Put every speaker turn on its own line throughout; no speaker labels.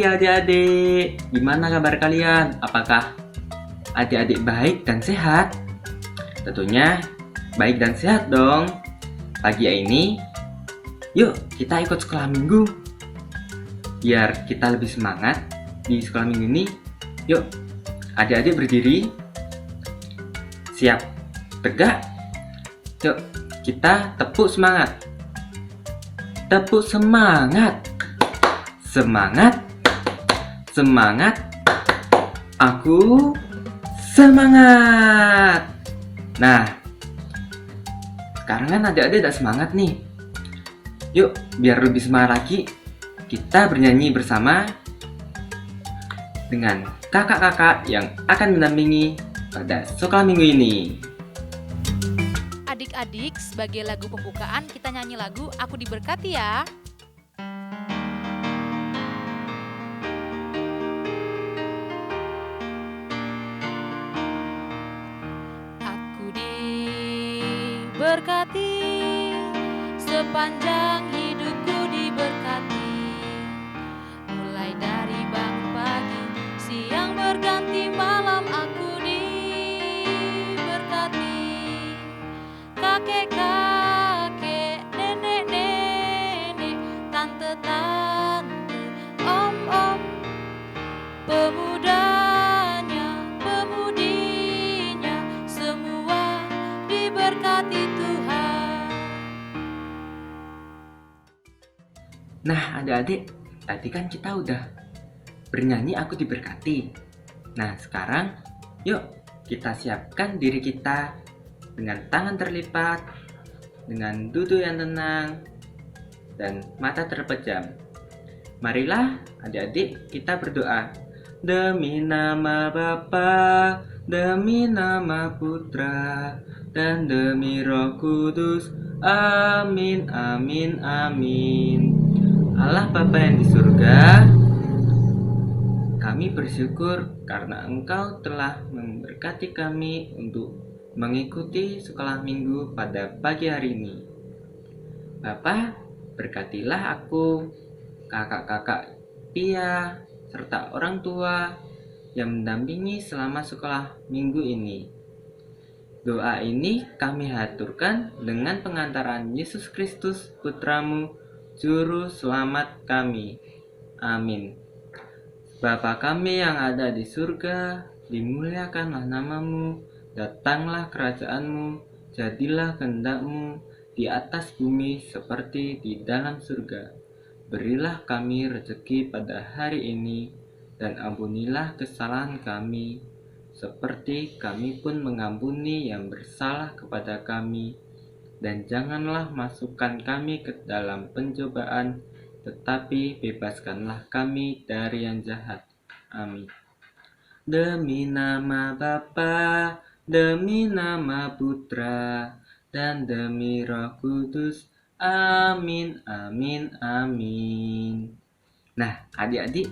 pagi adik-adik, gimana kabar kalian? Apakah adik-adik baik dan sehat? Tentunya baik dan sehat dong. Pagi ini, yuk kita ikut sekolah minggu. Biar kita lebih semangat di sekolah minggu ini, yuk adik-adik berdiri, siap, tegak. Yuk kita tepuk semangat. Tepuk semangat. Semangat, semangat, aku semangat. Nah, sekarang kan adik-adik udah semangat nih. Yuk, biar lebih semangat lagi, kita bernyanyi bersama dengan kakak-kakak yang akan mendampingi pada sekolah minggu ini.
Adik-adik, sebagai lagu pembukaan kita nyanyi lagu Aku Diberkati ya. Berkati sepanjang hidupku diberkati, mulai dari bangun pagi, siang berganti malam aku diberkati. Kakek-kakek, nenek-nenek, tante-tante, om-om, pemudanya, pemudinya, semua diberkati Tuhan.
Nah, adik-adik, tadi kan kita udah bernyanyi Aku Diberkati. Nah, sekarang yuk kita siapkan diri kita dengan tangan terlipat, dengan duduk yang tenang, dan mata terpejam. Marilah adik-adik kita berdoa. Demi nama Bapa, demi nama Putra, dan demi Roh Kudus. Amin, amin, amin. Allah Bapa yang di surga, kami bersyukur karena Engkau telah memberkati kami untuk mengikuti sekolah minggu pada pagi hari ini. Bapa, berkatilah aku, kakak-kakak Pia, serta orang tua yang mendampingi selama sekolah minggu ini. Doa ini kami haturkan dengan pengantaran Yesus Kristus, Putramu, Juru Selamat kami. Amin. Bapa kami yang ada di surga, dimuliakanlah namamu, datanglah kerajaanmu, jadilah kehendak-mu di atas bumi seperti di dalam surga. Berilah kami rezeki pada hari ini, dan ampunilah kesalahan kami, seperti kami pun mengampuni yang bersalah kepada kami. Dan janganlah masukkan kami ke dalam pencobaan, tetapi bebaskanlah kami dari yang jahat. Amin. Demi nama Bapa, demi nama Putra, dan demi Roh Kudus. Amin, amin, amin. Nah, adik-adik,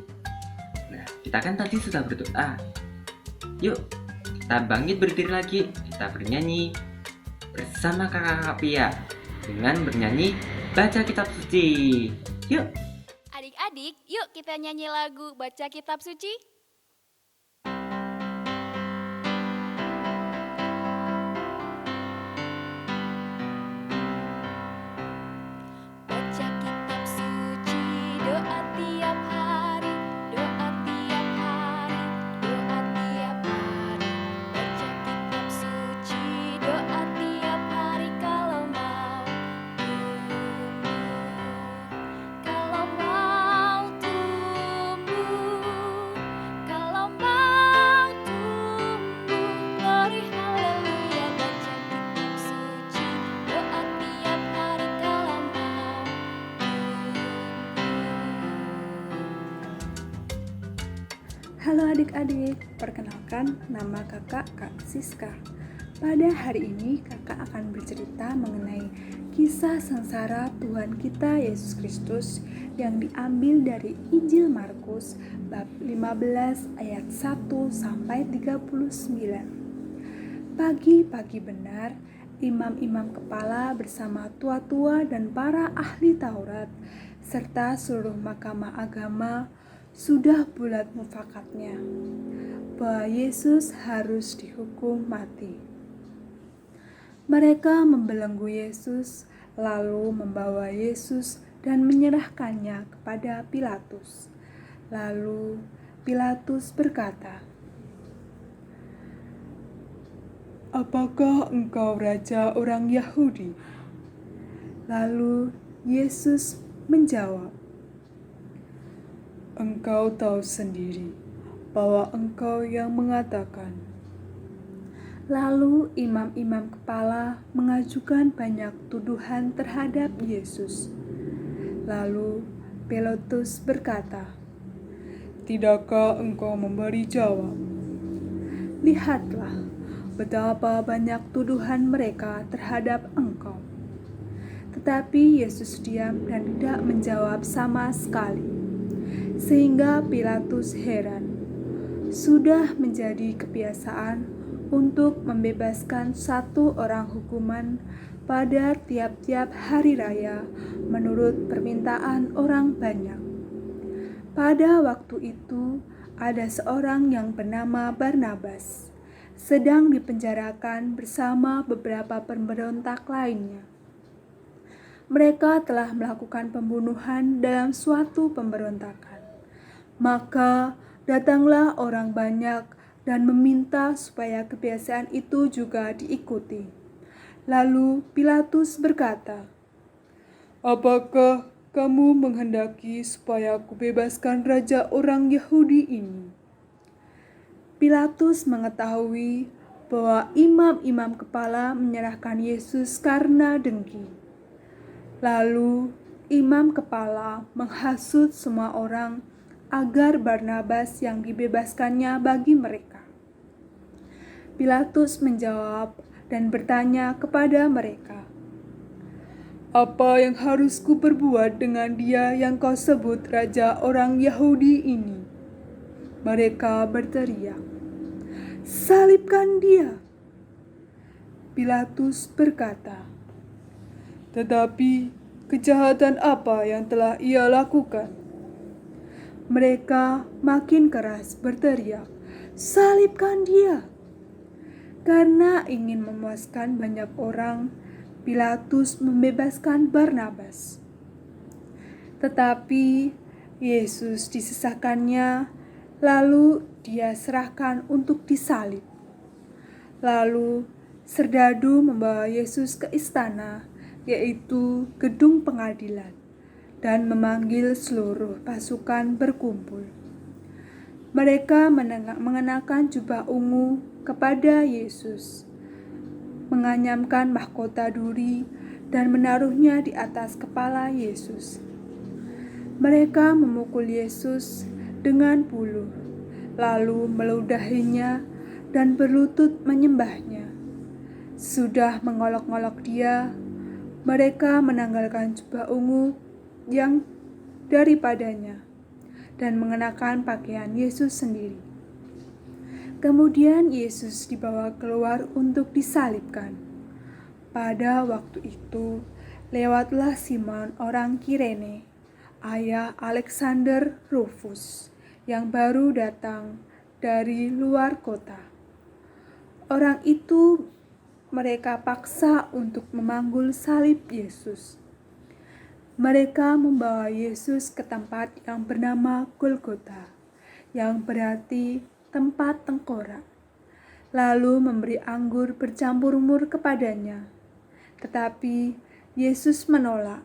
kita kan tadi sudah berdoa. Yuk, kita bangkit berdiri lagi, kita bernyanyi bersama kakak Pia dengan bernyanyi Baca Kitab Suci. Yuk.
Adik-adik, yuk kita nyanyi lagu Baca Kitab Suci. Baca kitab suci, doa tiap hari, doa tiap hari, doa tiap hari. Baca kitab suci, doa tiap hari kalau mau tumbuh, kalau mau tumbuh, kalau mau tumbuh. Glory haleluya. Baca kitab suci, doa tiap hari kalau mau tumbuh.
Halo adik-adik, perkenalkan nama kakak Kak Siska. Pada hari ini kakak akan bercerita mengenai kisah sengsara Tuhan kita Yesus Kristus yang diambil dari Injil Markus bab 15 ayat 1 sampai 39. Pagi-pagi benar, imam-imam kepala bersama tua-tua dan para ahli Taurat serta seluruh mahkamah agama sudah bulat mufakatnya bahwa Yesus harus dihukum mati. Mereka membelenggu Yesus, lalu membawa Yesus dan menyerahkannya kepada Pilatus. Lalu Pilatus berkata, "Apakah engkau raja orang Yahudi?" Lalu Yesus menjawab, "Engkau tahu sendiri bahwa engkau yang mengatakan." Lalu imam-imam kepala mengajukan banyak tuduhan terhadap Yesus. Lalu Pilatus berkata, "Tidakkah engkau memberi jawab? Lihatlah betapa banyak tuduhan mereka terhadap engkau." Tetapi Yesus diam dan tidak menjawab sama sekali, sehingga Pilatus heran. Sudah menjadi kebiasaan untuk membebaskan satu orang hukuman pada tiap-tiap hari raya menurut permintaan orang banyak. Pada waktu itu ada seorang yang bernama Barnabas sedang dipenjarakan bersama beberapa pemberontak lainnya. Mereka telah melakukan pembunuhan dalam suatu pemberontakan. Maka datanglah orang banyak dan meminta supaya kebiasaan itu juga diikuti. Lalu Pilatus berkata, "Apakah kamu menghendaki supaya aku bebaskan raja orang Yahudi ini?" Pilatus mengetahui bahwa imam-imam kepala menyerahkan Yesus karena dengki. Lalu imam kepala menghasut semua orang agar Barnabas yang dibebaskannya bagi mereka. Pilatus menjawab dan bertanya kepada mereka, "Apa yang harus kuperbuat dengan dia yang kau sebut raja orang Yahudi ini?" Mereka berteriak, "Salibkan dia!" Pilatus berkata, "Tetapi kejahatan apa yang telah ia lakukan?" Mereka makin keras berteriak, "Salibkan dia!" Karena ingin memuaskan banyak orang, Pilatus membebaskan Barnabas. Tetapi Yesus disisakannya, lalu dia serahkan untuk disalib. Lalu serdadu membawa Yesus ke istana, yaitu gedung pengadilan, dan memanggil seluruh pasukan berkumpul. Mereka mengenakan jubah ungu kepada Yesus, menganyamkan mahkota duri, dan menaruhnya di atas kepala Yesus. Mereka memukul Yesus dengan buluh, lalu meludahinya dan berlutut menyembahnya. Sudah mengolok-olok dia, mereka menanggalkan jubah ungu yang daripadanya dan mengenakan pakaian Yesus sendiri. Kemudian Yesus dibawa keluar untuk disalibkan. Pada waktu itu, lewatlah Simon orang Kirene, ayah Alexander Rufus, yang baru datang dari luar kota. Orang itu mereka paksa untuk memanggul salib Yesus. Mereka membawa Yesus ke tempat yang bernama Golgota, yang berarti tempat tengkorak, lalu memberi anggur bercampur mur kepadanya. Tetapi Yesus menolak.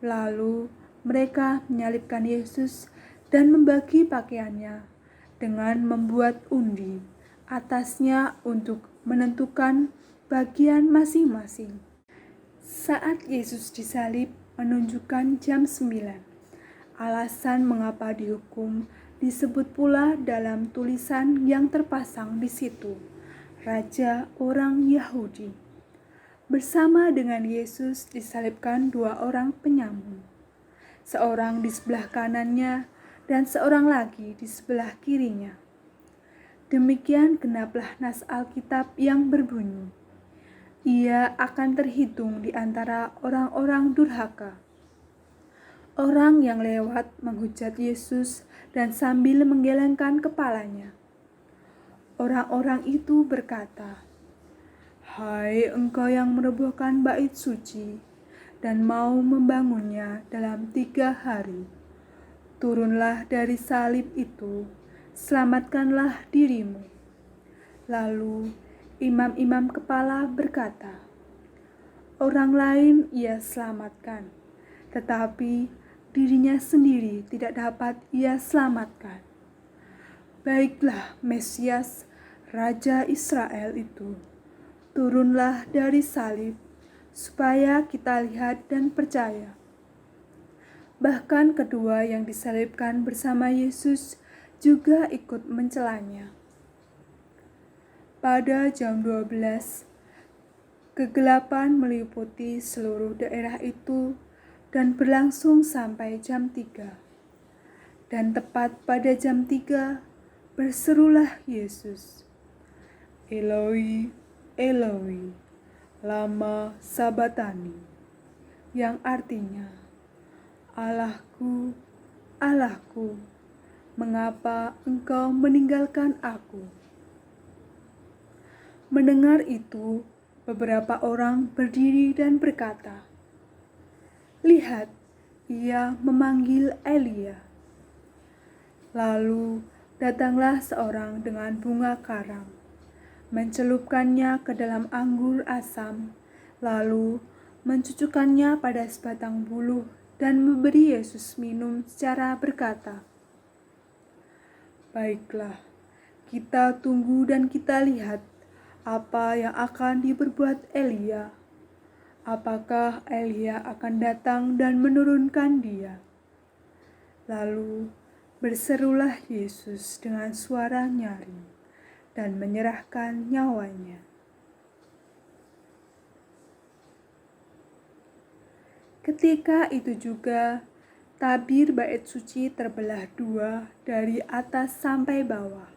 Lalu mereka menyalibkan Yesus dan membagi pakaiannya dengan membuat undi atasnya untuk menentukan bagian masing-masing. Saat Yesus disalib menunjukkan jam 9. Alasan mengapa dihukum disebut pula dalam tulisan yang terpasang di situ, Raja orang Yahudi. Bersama dengan Yesus disalibkan dua orang penyambung, seorang di sebelah kanannya dan seorang lagi di sebelah kirinya. Demikian genaplah nas Alkitab yang berbunyi, "Ia akan terhitung di antara orang-orang durhaka." Orang yang lewat menghujat Yesus dan sambil menggelengkan kepalanya. Orang-orang itu berkata, "Hai engkau yang merobohkan bait suci dan mau membangunnya dalam 3 hari, turunlah dari salib itu, selamatkanlah dirimu." Lalu imam-imam kepala berkata, "Orang lain ia selamatkan, tetapi dirinya sendiri tidak dapat ia selamatkan. Baiklah, Mesias, Raja Israel itu, turunlah dari salib, supaya kita lihat dan percaya." Bahkan kedua yang disalibkan bersama Yesus juga ikut mencelanya. Pada jam 12, kegelapan meliputi seluruh daerah itu dan berlangsung sampai jam 3. Dan tepat pada jam 3, berserulah Yesus, "Eloi, Eloi, lama sabatani," yang artinya, "Allahku, Allahku, mengapa engkau meninggalkan aku?" Mendengar itu, beberapa orang berdiri dan berkata, "Lihat, ia memanggil Elia." Lalu datanglah seorang dengan bunga karang, mencelupkannya ke dalam anggur asam, lalu mencucukkannya pada sebatang buluh dan memberi Yesus minum secara berkata, "Baiklah, kita tunggu dan kita lihat apa yang akan diperbuat Elia. Apakah Elia akan datang dan menurunkan dia?" Lalu berserulah Yesus dengan suara nyaring dan menyerahkan nyawanya. Ketika itu juga, tabir bait suci terbelah 2 dari atas sampai bawah.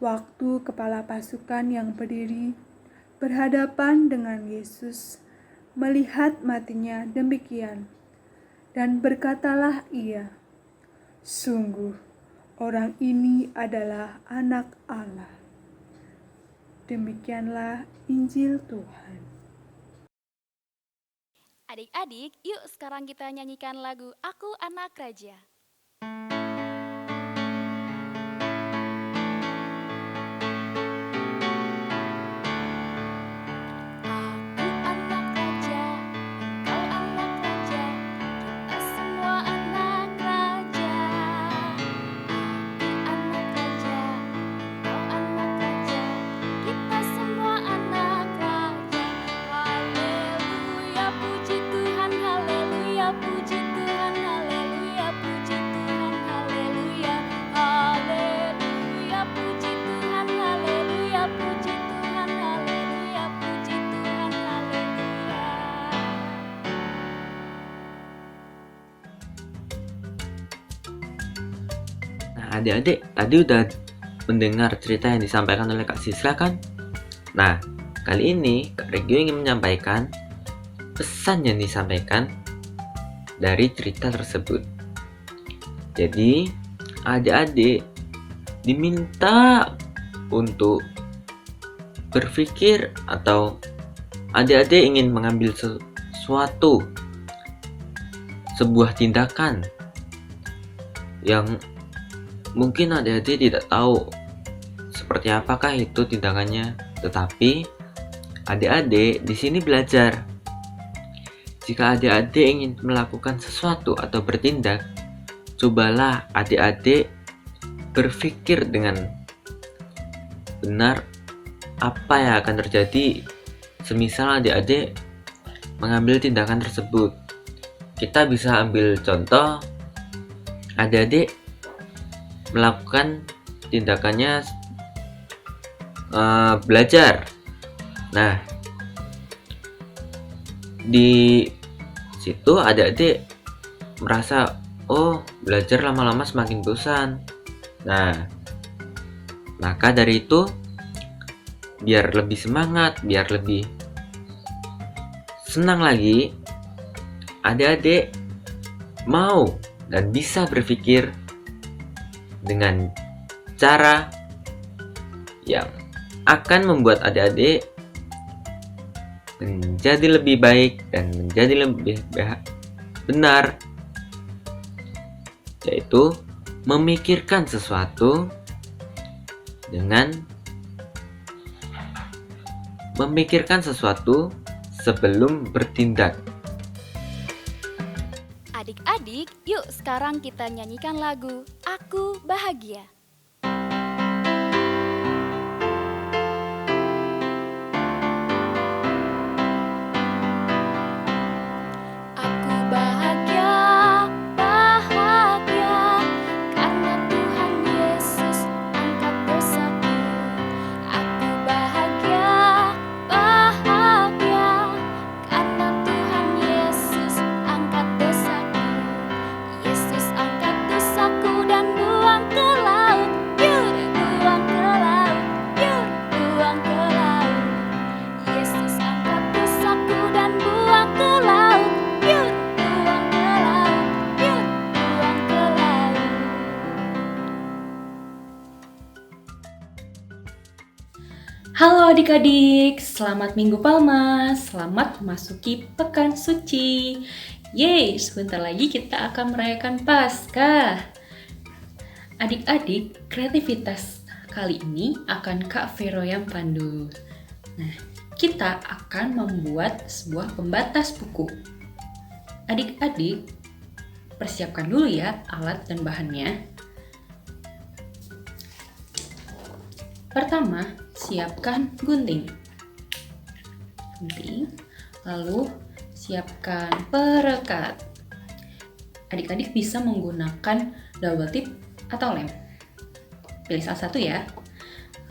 Waktu kepala pasukan yang berdiri berhadapan dengan Yesus melihat matinya demikian, dan berkatalah ia, "Sungguh, orang ini adalah Anak Allah." Demikianlah Injil Tuhan.
Adik-adik, yuk sekarang kita nyanyikan lagu Aku Anak Raja. Aku anak raja, engkau anak raja, kita semua anak raja. Aku anak raja, engkau anak raja, kita semua anak raja. Haleluya, puji Tuhan, haleluya, puji Tuhan, haleluya, puji Tuhan, haleluya. Haleluya, puji Tuhan, haleluya, puji Tuhan, haleluya, puji Tuhan, haleluya.
Nah, adik-adik tadi udah mendengar cerita yang disampaikan oleh Kak Siska kan? Nah, kali ini Kak Regio ingin menyampaikan pesan yang disampaikan dari cerita tersebut. Jadi, adik-adik diminta untuk berpikir atau adik-adik ingin mengambil sesuatu, sebuah tindakan yang mungkin adik-adik tidak tahu seperti apakah itu tindakannya, tetapi adik-adik di sini belajar. Jika adik-adik ingin melakukan sesuatu atau bertindak, cobalah adik-adik berpikir dengan benar apa yang akan terjadi semisal adik-adik mengambil tindakan tersebut. Kita bisa ambil contoh adik-adik melakukan tindakannya belajar. Nah, di situ adik-adik merasa, oh, belajar lama-lama semakin bosan. Nah, maka dari itu biar lebih semangat, biar lebih senang lagi, adik-adik mau dan bisa berpikir dengan cara yang akan membuat adik-adik menjadi lebih baik dan menjadi lebih benar, yaitu memikirkan sesuatu sebelum bertindak.
Adik-adik, yuk sekarang kita nyanyikan lagu Aku Bahagia. Aku bahagia, bahagia, karena Tuhan Yesus angkat dosaku. Aku bahagia, bahagia, karena Tuhan Yesus angkat dosaku. Yesus angkat dosaku dan buang ke laut. Yuk, buang ke laut. Yuk, buang ke laut. Yesus angkat dosaku dan buang ke laut. Yuk, buang ke laut. Yuk, buang ke laut.
Halo adik-adik, selamat Minggu Palma, selamat memasuki Pekan Suci. Yeay, sebentar lagi kita akan merayakan Paskah. Adik-adik, kreativitas kali ini akan Kak Vero yang pandu. Nah, kita akan membuat sebuah pembatas buku. Adik-adik, persiapkan dulu ya alat dan bahannya. Pertama, siapkan gunting. Lalu siapkan perekat. Adik-adik bisa menggunakan double tip atau lem. Pilih salah satu ya.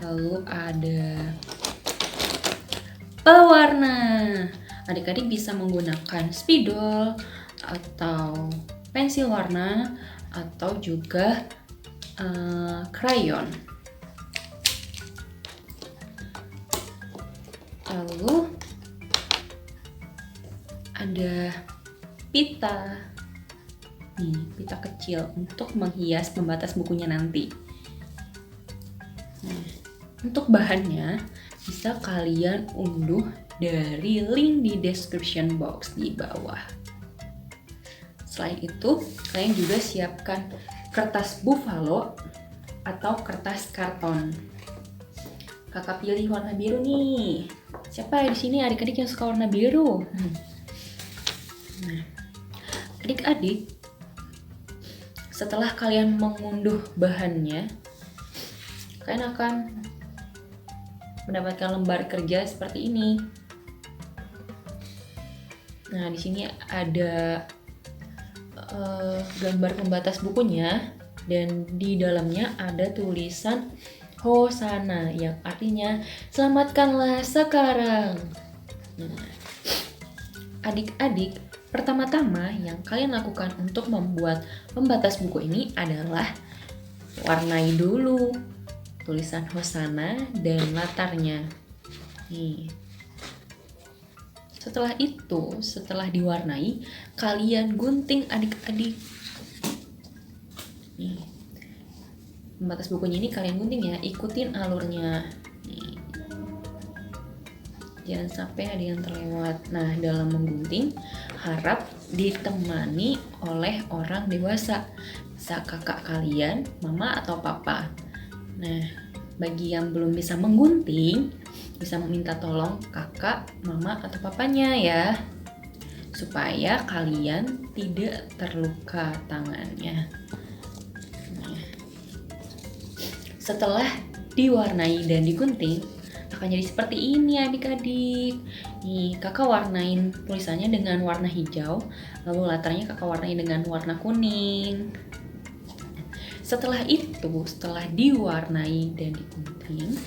Lalu ada pewarna. Adik-adik bisa menggunakan spidol atau pensil warna atau juga krayon. Lalu ada pita. Nih, pita kecil untuk menghias pembatas bukunya nanti. Nah, untuk bahannya bisa kalian unduh dari link di description box di bawah. Selain itu, kalian juga siapkan kertas buffalo atau kertas karton. Kakak pilih warna biru nih. Siapa di sini adik-adik yang suka warna biru? Nah, adik-adik, setelah kalian mengunduh bahannya, kalian akan mendapatkan lembar kerja seperti ini. Nah, di sini ada gambar pembatas bukunya dan di dalamnya ada tulisan Hosana yang artinya selamatkanlah sekarang. Nah, adik-adik, pertama-tama yang kalian lakukan untuk membuat pembatas buku ini adalah warnai dulu tulisan Hosana dan latarnya. Nih. Setelah itu, setelah diwarnai, kalian gunting adik-adik. Nih. Pembatas bukunya ini kalian gunting ya, ikutin alurnya. Nih. Jangan sampai ada yang terlewat. Nah, dalam menggunting harap ditemani oleh orang dewasa, bisa kakak kalian, mama atau papa. Nah, bagi yang belum bisa menggunting, bisa meminta tolong kakak, mama atau papanya ya, supaya kalian tidak terluka tangannya. Setelah diwarnai dan digunting, akan jadi seperti ini adik-adik. Nih, kakak warnain tulisannya dengan warna hijau, lalu latarnya kakak warnai dengan warna kuning. Setelah itu, setelah diwarnai dan digunting,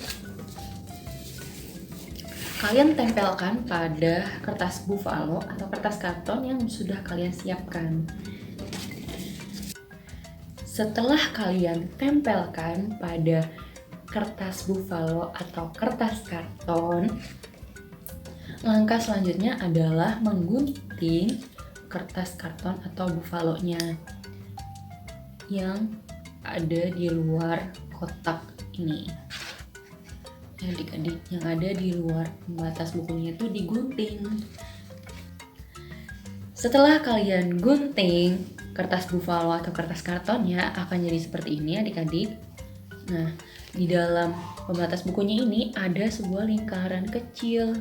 kalian tempelkan pada kertas buffalo atau kertas karton yang sudah kalian siapkan. Setelah kalian tempelkan pada kertas buffalo atau kertas karton, langkah selanjutnya adalah menggunting kertas karton atau bufalonya yang ada di luar kotak ini. Adik-adik, yang ada di luar pembatas bukunya itu digunting. Setelah kalian gunting, kertas bufalo atau kertas kartonnya akan jadi seperti ini adik-adik. Nah, di dalam pembatas bukunya ini ada sebuah lingkaran kecil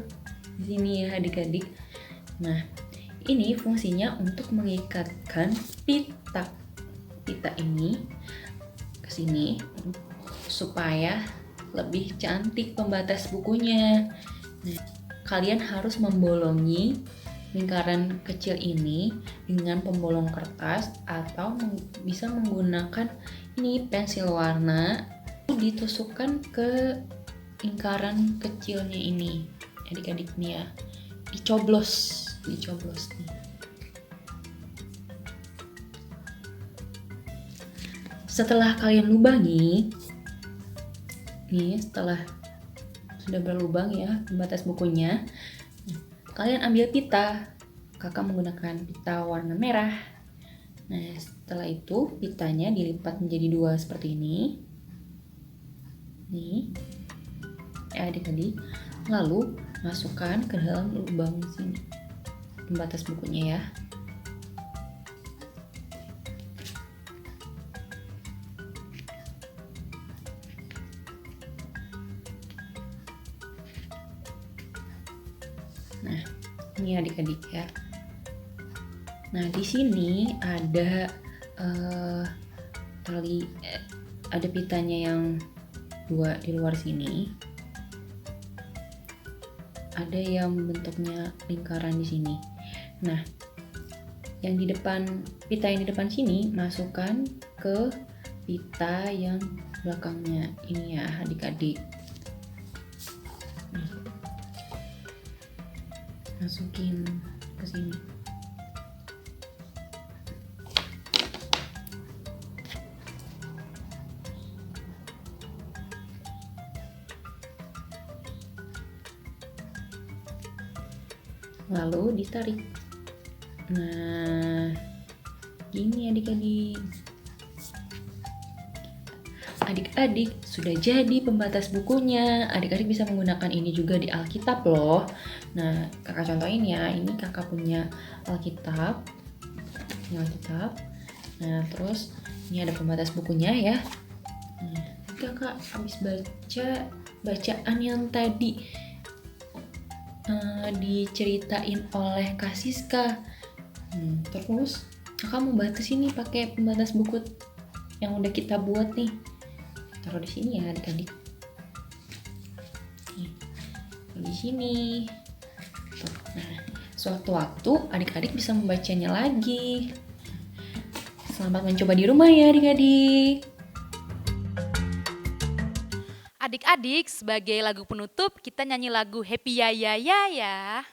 di sini ya adik-adik. Nah, ini fungsinya untuk mengikatkan pita ini ke sini supaya lebih cantik pembatas bukunya. Nah, kalian harus membolongi lingkaran kecil ini dengan pembolong kertas atau bisa menggunakan ini pensil warna, ditusukkan ke lingkaran kecilnya ini adik-adik nih ya, dicoblos nih. Setelah kalian lubangi nih, setelah sudah berlubang ya pembatas bukunya, kalian ambil pita. Kakak menggunakan pita warna merah. Nah, setelah itu pitanya dilipat menjadi 2 seperti ini. Nih, adik-adik. Lalu masukkan ke dalam lubang sini pembatas bukunya ya. Nah, ini adik-adik ya. Nah, di sini ada ada pitanya yang 2 di luar sini. Ada yang bentuknya lingkaran di sini. Nah, yang di depan, pita yang di depan sini masukkan ke pita yang belakangnya ini ya adik-adik. Masukin ke sini. Lalu ditarik. Nah, gini adik-adik. Adik-adik, sudah jadi pembatas bukunya. Adik-adik bisa menggunakan ini juga di Alkitab loh. Nah, kakak contohin ya. Ini kakak punya Alkitab. Ini Alkitab. Nah, terus ini ada pembatas bukunya ya. Nah, kakak habis baca bacaan yang tadi diceritain oleh Kak Siska. Terus kakak mau batas ini pakai pembatas buku yang udah kita buat nih. Taruh di sini ya adik-adik. Taruh di sini. Nah, suatu waktu adik-adik bisa membacanya lagi. Selamat mencoba di rumah ya adik-adik.
Adik-adik, sebagai lagu penutup kita nyanyi lagu Happy Ya Ya Ya ya.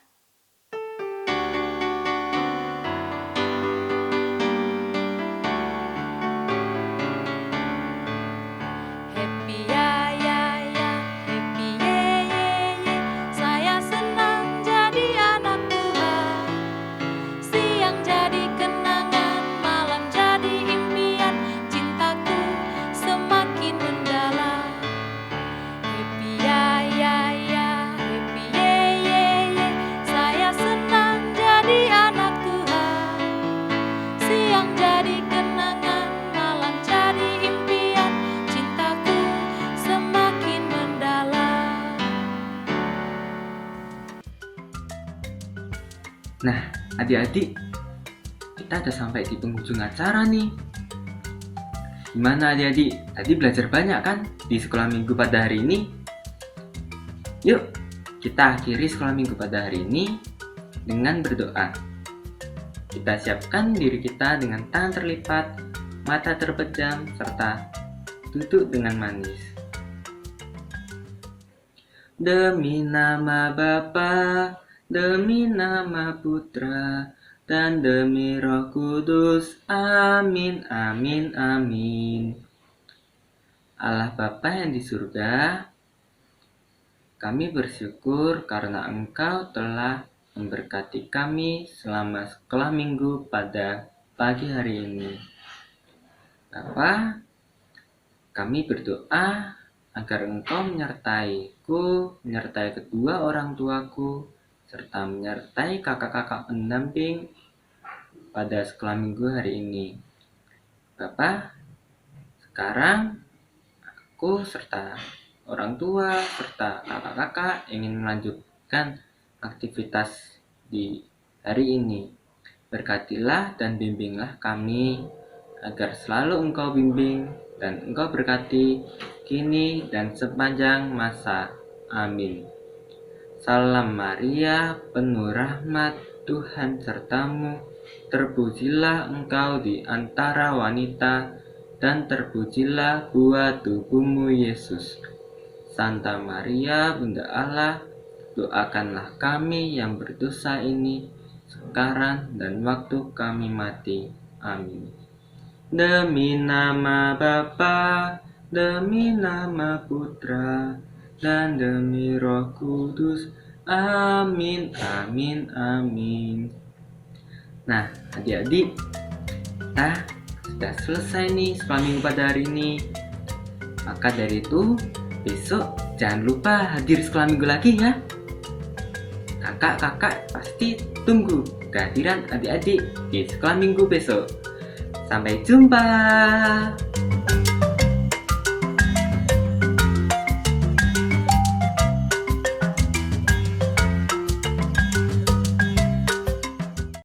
Happy ya ya ya, happy ye ye ye. Saya senang jadi anak Tuhan. Siang jadi kenangan, malam jadi impian. Cintaku semakin mendalam. Happy ya ya ya, happy ye ye ye. Saya senang jadi anak Tuhan. Siang jadi kenangan, malam jadi impian. Cintaku semakin mendalam.
Nah, adik-adik, kita udah sampai di penghujung acara nih. Gimana adik-adik? Tadi belajar banyak kan di sekolah minggu pada hari ini? Yuk, kita akhiri sekolah minggu pada hari ini dengan berdoa. Kita siapkan diri kita dengan tangan terlipat, mata terpejam, serta duduk dengan manis. Demi nama Bapa, demi nama Putra, dan demi Roh Kudus. Amin, amin, amin. Allah Bapa yang di surga, kami bersyukur karena Engkau telah memberkati kami selama sekolah minggu pada pagi hari ini. Bapa, kami berdoa agar Engkau menyertaiku, menyertai kedua orang tuaku, serta menyertai kakak-kakak pendamping pada sekolah minggu hari ini. Bapa, sekarang aku serta orang tua serta kakak-kakak ingin melanjutkan aktivitas di hari ini. Berkatilah dan bimbinglah kami agar selalu Engkau bimbing dan Engkau berkati kini dan sepanjang masa. Amin. Salam Maria, penuh rahmat, Tuhan sertamu. Terpujilah engkau di antara wanita, dan terpujilah buah tubuhmu Yesus. Santa Maria, Bunda Allah, doakanlah kami yang berdosa ini, sekarang dan waktu kami mati. Amin. Demi nama Bapa, demi nama Putra, dan demi Roh Kudus. Amin, amin, amin. Nah, adik-adik, kita sudah selesai nih sekolah minggu pada hari ini. Maka dari itu, besok jangan lupa hadir sekolah minggu lagi ya. Kakak-kakak pasti tunggu kehadiran adik-adik di sekolah minggu besok. Sampai jumpa.